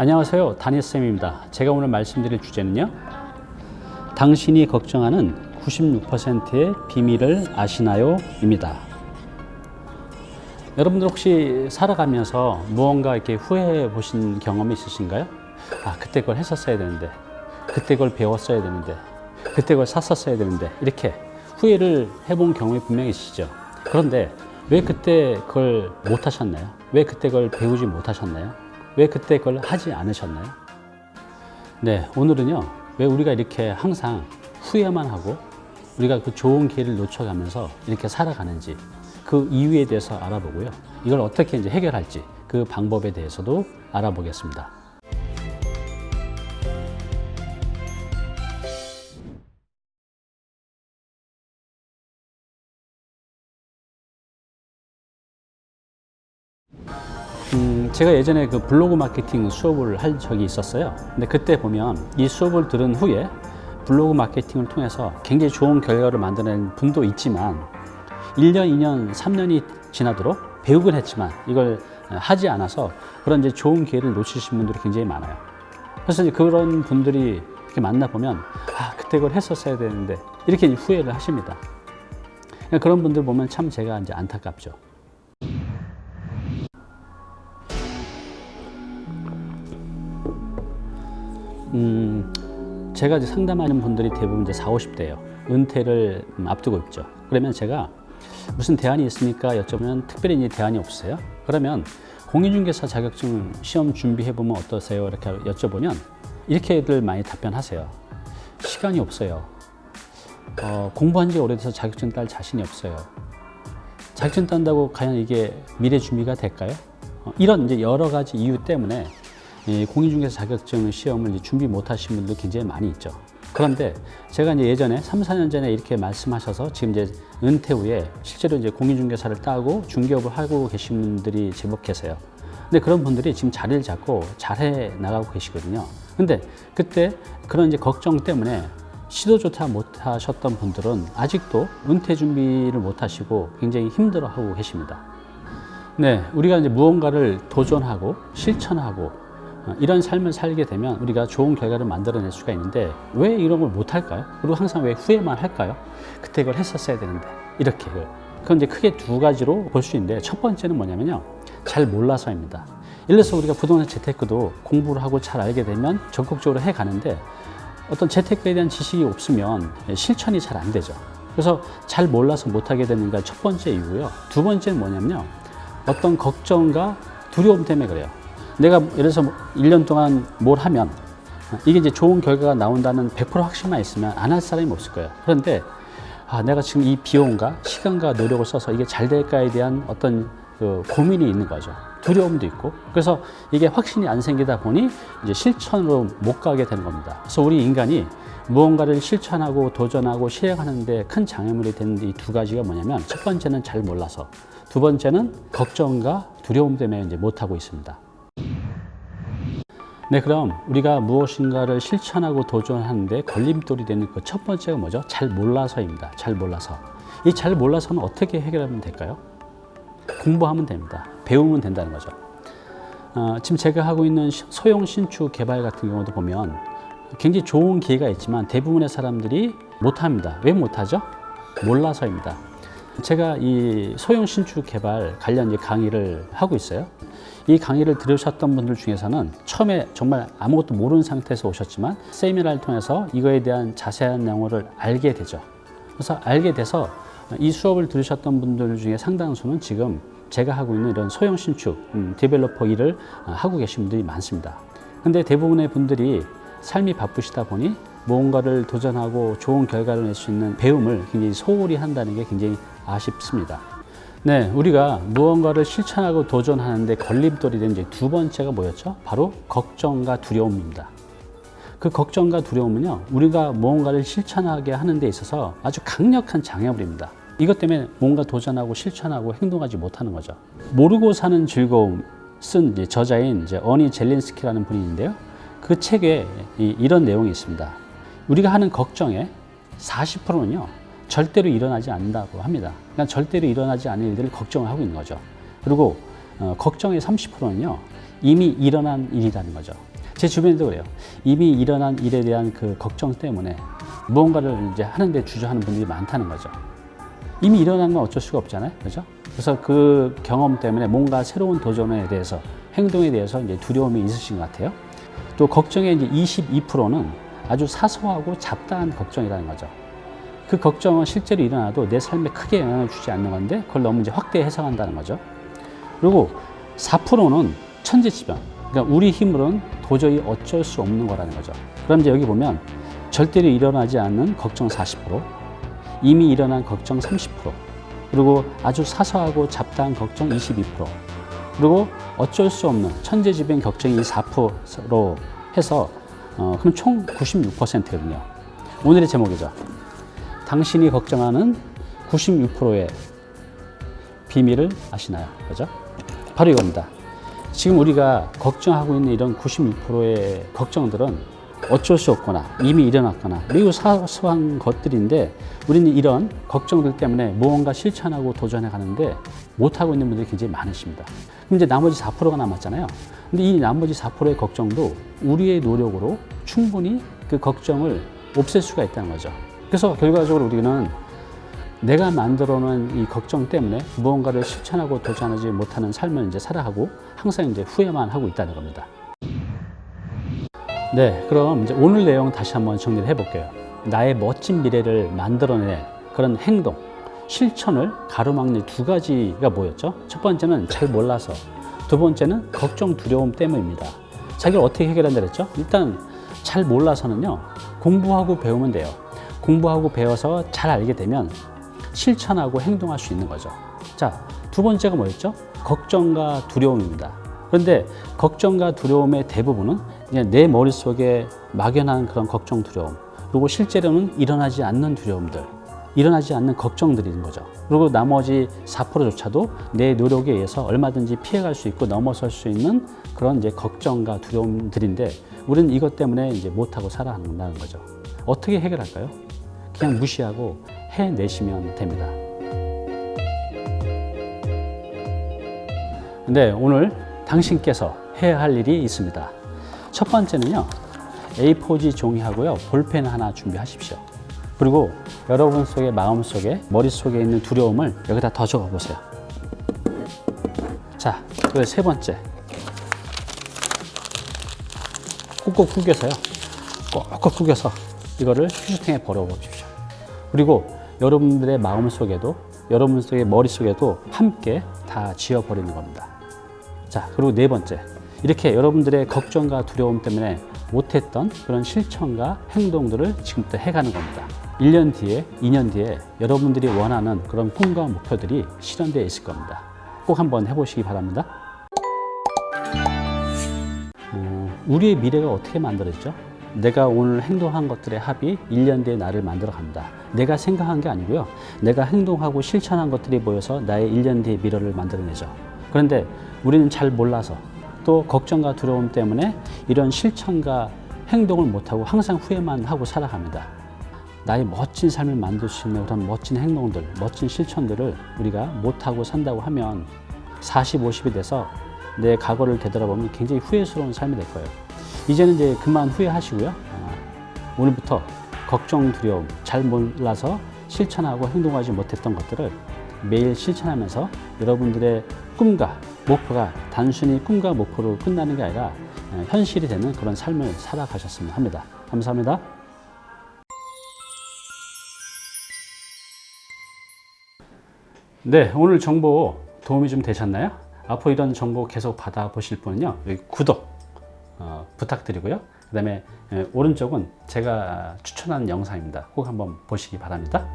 안녕하세요, 다니쌤입니다. 제가 오늘 말씀드릴 주제는요, 당신이 걱정하는 96%의 비밀을 아시나요? 입니다. 여러분들 혹시 살아가면서 무언가 이렇게 후회해 보신 경험이 있으신가요? 그때 그걸 했었어야 되는데, 그때 그걸 배웠어야 되는데, 그때 그걸 샀었어야 되는데, 이렇게 후회를 해본 경험이 분명히 있으시죠. 그런데 왜 그때 그걸 못 하셨나요? 왜 그때 그걸 배우지 못하셨나요? 왜 그때 그걸 하지 않으셨나요? 네, 오늘은요, 왜 우리가 이렇게 항상 후회만 하고 우리가 그 좋은 기회를 놓쳐가면서 이렇게 살아가는지 그 이유에 대해서 알아보고요. 이걸 어떻게 이제 해결할지 그 방법에 대해서도 알아보겠습니다. 제가 예전에 그 블로그 마케팅 수업을 할 적이 있었어요. 근데 그때 보면 이 수업을 들은 후에 블로그 마케팅을 통해서 굉장히 좋은 결과를 만드는 분도 있지만 1년, 2년, 3년이 지나도록 배우긴 했지만 이걸 하지 않아서 그런 이제 좋은 기회를 놓치신 분들이 굉장히 많아요. 그래서 이제 그런 분들이 이렇게 만나보면 그때 그걸 했었어야 되는데 이렇게 후회를 하십니다. 그런 분들 보면 참 제가 이제 안타깝죠. 제가 이제 상담하는 분들이 대부분 이제 40, 50대예요. 은퇴를 앞두고 있죠. 그러면 제가 무슨 대안이 있습니까? 여쭤보면 특별히 이제 대안이 없으세요? 그러면 공인중개사 자격증 시험 준비해보면 어떠세요? 이렇게 여쭤보면 이렇게들 많이 답변하세요. 시간이 없어요. 공부한 지 오래돼서 자격증 딸 자신이 없어요. 자격증 딴다고 과연 이게 미래 준비가 될까요? 이런 이제 여러 가지 이유 때문에 공인중개사 자격증 시험을 이제 준비 못 하신 분들 굉장히 많이 있죠. 그런데 제가 이제 예전에 3, 4년 전에 이렇게 말씀하셔서 지금 이제 은퇴 후에 실제로 이제 공인중개사를 따고 중개업을 하고 계신 분들이 제법 계세요. 근데 그런 분들이 지금 자리를 잡고 잘해 나가고 계시거든요. 근데 그때 그런 이제 걱정 때문에 시도조차 못 하셨던 분들은 아직도 은퇴 준비를 못 하시고 굉장히 힘들어 하고 계십니다. 네, 우리가 이제 무언가를 도전하고 실천하고 이런 삶을 살게 되면 우리가 좋은 결과를 만들어낼 수가 있는데 왜 이런 걸 못 할까요? 그리고 항상 왜 후회만 할까요? 그때 이걸 했었어야 되는데 이렇게. 그건 이제 크게 두 가지로 볼 수 있는데 첫 번째는 뭐냐면요, 잘 몰라서입니다. 예를 들어서 우리가 부동산 재테크도 공부를 하고 잘 알게 되면 적극적으로 해 가는데 어떤 재테크에 대한 지식이 없으면 실천이 잘 안 되죠. 그래서 잘 몰라서 못 하게 되는 게 첫 번째 이유고요. 두 번째는 뭐냐면요, 어떤 걱정과 두려움 때문에 그래요. 내가 예를 들어서 1년 동안 뭘 하면 이게 이제 좋은 결과가 나온다는 100% 확신만 있으면 안 할 사람이 없을 거예요. 그런데 내가 지금 이 비용과 시간과 노력을 써서 이게 잘 될까에 대한 어떤 그 고민이 있는 거죠. 두려움도 있고. 그래서 이게 확신이 안 생기다 보니 이제 실천으로 못 가게 되는 겁니다. 그래서 우리 인간이 무언가를 실천하고 도전하고 실행하는데 큰 장애물이 되는 이 두 가지가 뭐냐면 첫 번째는 잘 몰라서, 두 번째는 걱정과 두려움 때문에 이제 못 하고 있습니다. 네, 그럼 우리가 무엇인가를 실천하고 도전하는데 걸림돌이 되는 그 첫 번째가 뭐죠? 잘 몰라서입니다. 잘 몰라서. 이 잘 몰라서는 어떻게 해결하면 될까요? 공부하면 됩니다. 배우면 된다는 거죠. 지금 제가 하고 있는 소형 신축 개발 같은 경우도 보면 굉장히 좋은 기회가 있지만 대부분의 사람들이 못합니다. 왜 못하죠? 몰라서입니다. 제가 이 소형 신축 개발 관련 이제 강의를 하고 있어요. 이 강의를 들으셨던 분들 중에서는 처음에 정말 아무것도 모르는 상태에서 오셨지만 세미나를 통해서 이거에 대한 자세한 내용을 알게 되죠. 그래서 알게 돼서 이 수업을 들으셨던 분들 중에 상당수는 지금 제가 하고 있는 이런 소형 신축 디벨로퍼 일을 하고 계신 분들이 많습니다. 근데 대부분의 분들이 삶이 바쁘시다 보니 무언가를 도전하고 좋은 결과를 낼 수 있는 배움을 굉장히 소홀히 한다는 게 굉장히 아쉽습니다. 네, 우리가 무언가를 실천하고 도전하는데 걸림돌이 된 이제 두 번째가 뭐였죠? 바로 걱정과 두려움입니다. 그 걱정과 두려움은요, 우리가 무언가를 실천하게 하는 데 있어서 아주 강력한 장애물입니다. 이것 때문에 뭔가 도전하고 실천하고 행동하지 못하는 거죠. 모르고 사는 즐거움 쓴 이제 저자인 어니 젤린스키라는 분이 있는데요. 그 책에 이런 내용이 있습니다. 우리가 하는 걱정의 40%는요, 절대로 일어나지 않는다고 합니다. 그러니까 절대로 일어나지 않는 일들을 걱정을 하고 있는 거죠. 그리고 걱정의 30%는요, 이미 일어난 일이라는 거죠. 제 주변에도 그래요. 이미 일어난 일에 대한 그 걱정 때문에 무언가를 이제 하는데 주저하는 분들이 많다는 거죠. 이미 일어난 건 어쩔 수가 없잖아요. 그죠? 그래서 그 경험 때문에 뭔가 새로운 도전에 대해서, 행동에 대해서 이제 두려움이 있으신 것 같아요. 또 걱정의 이제 22%는 아주 사소하고 잡다한 걱정이라는 거죠. 그 걱정은 실제로 일어나도 내 삶에 크게 영향을 주지 않는 건데 그걸 너무 이제 확대 해석한다는 거죠. 그리고 4%는 천재지변. 그러니까 우리 힘으로는 도저히 어쩔 수 없는 거라는 거죠. 그럼 이제 여기 보면 절대로 일어나지 않는 걱정 40%, 이미 일어난 걱정 30%, 그리고 아주 사소하고 잡다한 걱정 22%, 그리고 어쩔 수 없는 천재지변 걱정이 4%로 해서 그럼 총 96%거든요. 오늘의 제목이죠. 당신이 걱정하는 96%의 비밀을 아시나요? 그죠? 바로 이겁니다. 지금 우리가 걱정하고 있는 이런 96%의 걱정들은 어쩔 수 없거나 이미 일어났거나 매우 사소한 것들인데 우리는 이런 걱정들 때문에 무언가 실천하고 도전해 가는데 못하고 있는 분들이 굉장히 많으십니다. 그럼 이제 나머지 4%가 남았잖아요. 근데 이 나머지 4%의 걱정도 우리의 노력으로 충분히 그 걱정을 없앨 수가 있다는 거죠. 그래서 결과적으로 우리는 내가 만들어 놓은 이 걱정 때문에 무언가를 실천하고 도전하지 못하는 삶을 이제 살아가고 항상 이제 후회만 하고 있다는 겁니다. 네, 그럼 이제 오늘 내용 다시 한번 정리를 해볼게요. 나의 멋진 미래를 만들어낼 그런 행동, 실천을 가로막는 두 가지가 뭐였죠? 첫 번째는 잘 몰라서, 두 번째는 걱정, 두려움 때문입니다. 자, 이걸 어떻게 해결한다 그랬죠? 일단 잘 몰라서는요, 공부하고 배우면 돼요. 공부하고 배워서 잘 알게 되면 실천하고 행동할 수 있는 거죠. 자, 두 번째가 뭐였죠? 걱정과 두려움입니다. 그런데 걱정과 두려움의 대부분은 그냥 내 머릿속에 막연한 그런 걱정, 두려움, 그리고 실제로는 일어나지 않는 두려움들, 일어나지 않는 걱정들인 거죠. 그리고 나머지 4%조차도 내 노력에 의해서 얼마든지 피해갈 수 있고 넘어설 수 있는 그런 이제 걱정과 두려움들인데 우리는 이것 때문에 이제 못하고 살아간다는 거죠. 어떻게 해결할까요? 그냥 무시하고 해내시면 됩니다. 네, 오늘 당신께서 해야 할 일이 있습니다. 첫 번째는요, A4지 종이하고요, 볼펜 하나 준비하십시오. 그리고 여러분 속의 마음 속에, 머릿속에 있는 두려움을 여기다 더 적어 보세요. 자, 그리고 세 번째. 꾹꾹 구겨서요. 꾹꾹 구겨서 이거를 휴지통에 버려 보십시오. 그리고 여러분들의 마음 속에도, 여러분 속의 머릿속에도 함께 다 지워버리는 겁니다. 자, 그리고 네 번째. 이렇게 여러분들의 걱정과 두려움 때문에 못했던 그런 실천과 행동들을 지금부터 해가는 겁니다. 1년 뒤에, 2년 뒤에 여러분들이 원하는 그런 꿈과 목표들이 실현되어 있을 겁니다. 꼭 한번 해보시기 바랍니다. 우리의 미래가 어떻게 만들어지죠? 내가 오늘 행동한 것들의 합이 1년 뒤에 나를 만들어 갑니다. 내가 생각한 게 아니고요. 내가 행동하고 실천한 것들이 모여서 나의 1년 뒤의 미래를 만들어내죠. 그런데 우리는 잘 몰라서 또 걱정과 두려움 때문에 이런 실천과 행동을 못하고 항상 후회만 하고 살아갑니다. 나의 멋진 삶을 만들 수 있는 그런 멋진 행동들, 멋진 실천들을 우리가 못하고 산다고 하면 40, 50이 돼서 내 과거를 되돌아보면 굉장히 후회스러운 삶이 될 거예요. 이제는 이제 그만 후회하시고요. 오늘부터 걱정, 두려움, 잘 몰라서 실천하고 행동하지 못했던 것들을 매일 실천하면서 여러분들의 꿈과 목표가 단순히 꿈과 목표로 끝나는 게 아니라 현실이 되는 그런 삶을 살아가셨으면 합니다. 감사합니다. 네, 오늘 정보 도움이 좀 되셨나요? 앞으로 이런 정보 계속 받아보실 분은요, 여기 구독 부탁드리고요. 그 다음에 오른쪽은 제가 추천한 영상입니다. 꼭 한번 보시기 바랍니다.